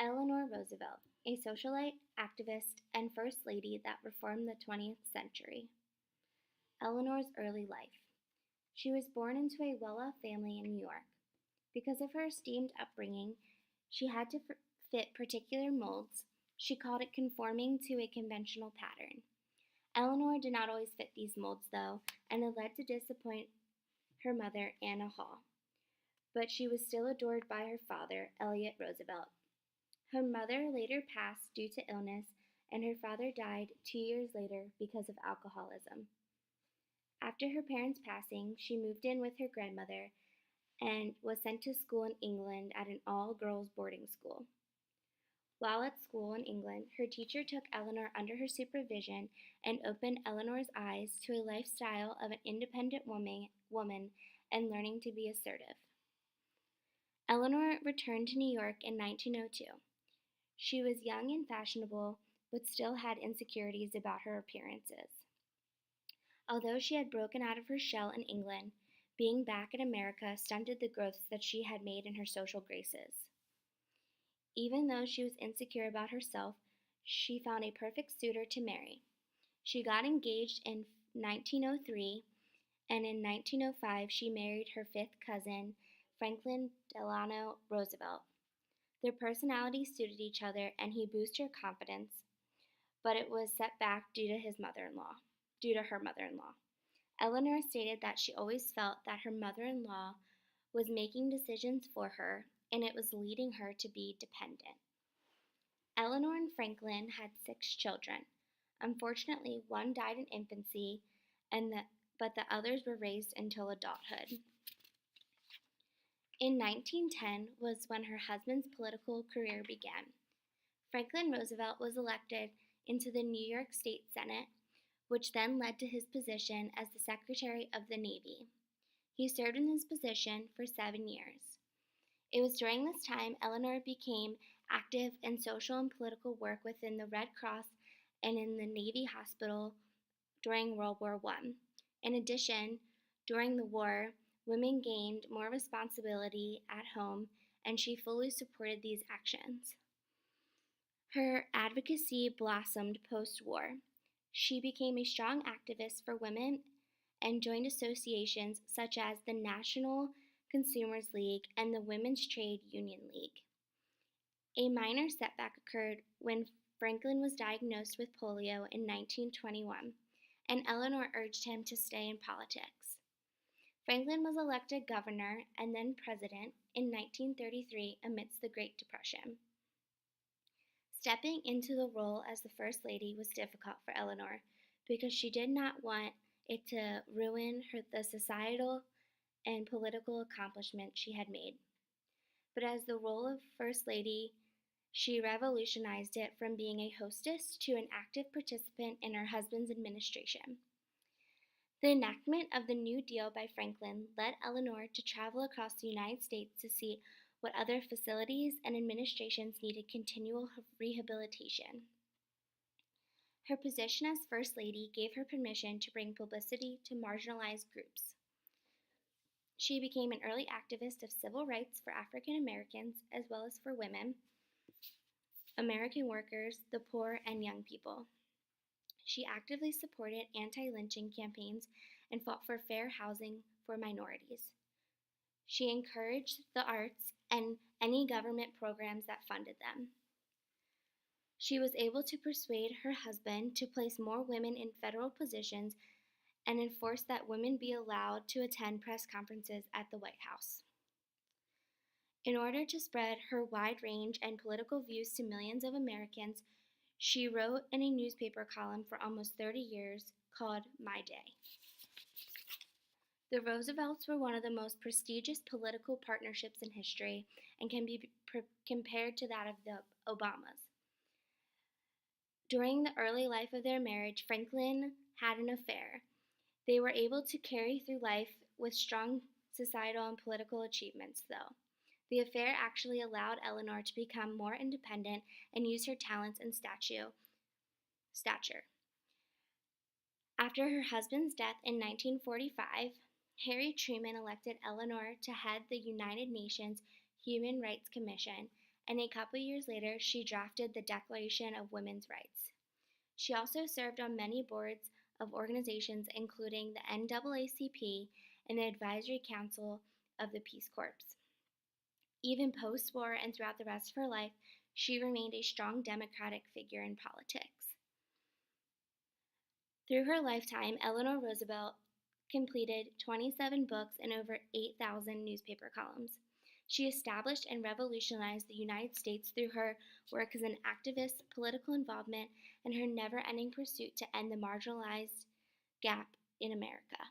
Eleanor Roosevelt, a socialite, activist, and First Lady that reformed the 20th century. Eleanor's early life. She was born into a well off family in New York. Because of her esteemed upbringing, she had to fit particular molds. She called it conforming to a conventional pattern. Eleanor did not always fit these molds, though, and it led to disappoint her mother, Anna Hall. But she was still adored by her father, Elliott Roosevelt. Her mother later passed due to illness, and her father died 2 years later because of alcoholism. After her parents' passing, she moved in with her grandmother and was sent to school in England at an all-girls boarding school. While at school in England, her teacher took Eleanor under her supervision and opened Eleanor's eyes to a lifestyle of an independent woman and learning to be assertive. Eleanor returned to New York in 1902. She was young and fashionable, but still had insecurities about her appearances. Although she had broken out of her shell in England, being back in America stunted the growth that she had made in her social graces. Even though she was insecure about herself, she found a perfect suitor to marry. She got engaged in 1903, and in 1905 she married her fifth cousin, Franklin Delano Roosevelt. Their personalities suited each other, and he boosted her confidence, but it was set back due to her mother-in-law. Eleanor stated that she always felt that her mother-in-law was making decisions for her, and it was leading her to be dependent. Eleanor and Franklin had 6 children. Unfortunately, one died in infancy, but the others were raised until adulthood. In 1910 was when her husband's political career began. Franklin Roosevelt was elected into the New York State Senate, which then led to his position as the Secretary of the Navy. He served in this position for 7 years. It was during this time Eleanor became active in social and political work within the Red Cross and in the Navy hospital during World War I. In addition, during the war, women gained more responsibility at home, and she fully supported these actions. Her advocacy blossomed post-war. She became a strong activist for women and joined associations such as the National Consumers League and the Women's Trade Union League. A minor setback occurred when Franklin was diagnosed with polio in 1921, and Eleanor urged him to stay in politics. Franklin was elected governor and then president in 1933 amidst the Great Depression. Stepping into the role as the First Lady was difficult for Eleanor because she did not want it to ruin the societal and political accomplishment she had made. But as the role of First Lady, she revolutionized it from being a hostess to an active participant in her husband's administration. The enactment of the New Deal by Franklin led Eleanor to travel across the United States to see what other facilities and administrations needed continual rehabilitation. Her position as First Lady gave her permission to bring publicity to marginalized groups. She became an early activist of civil rights for African Americans as well as for women, American workers, the poor, and young people. She actively supported anti-lynching campaigns and fought for fair housing for minorities. She encouraged the arts and any government programs that funded them. She was able to persuade her husband to place more women in federal positions and enforce that women be allowed to attend press conferences at the White House. In order to spread her wide range and political views to millions of Americans, she wrote in a newspaper column for almost 30 years called My Day. The Roosevelts were one of the most prestigious political partnerships in history and can be compared to that of the Obamas. During the early life of their marriage, Franklin had an affair. They were able to carry through life with strong societal and political achievements, though. The affair actually allowed Eleanor to become more independent and use her talents and stature. After her husband's death in 1945, Harry Truman elected Eleanor to head the United Nations Human Rights Commission, and a couple years later, she drafted the Declaration of Women's Rights. She also served on many boards of organizations including the NAACP and the Advisory Council of the Peace Corps. Even post-war and throughout the rest of her life, she remained a strong Democratic figure in politics. Through her lifetime, Eleanor Roosevelt completed 27 books and over 8,000 newspaper columns. She established and revolutionized the United States through her work as an activist, political involvement, and her never-ending pursuit to end the marginalized gap in America.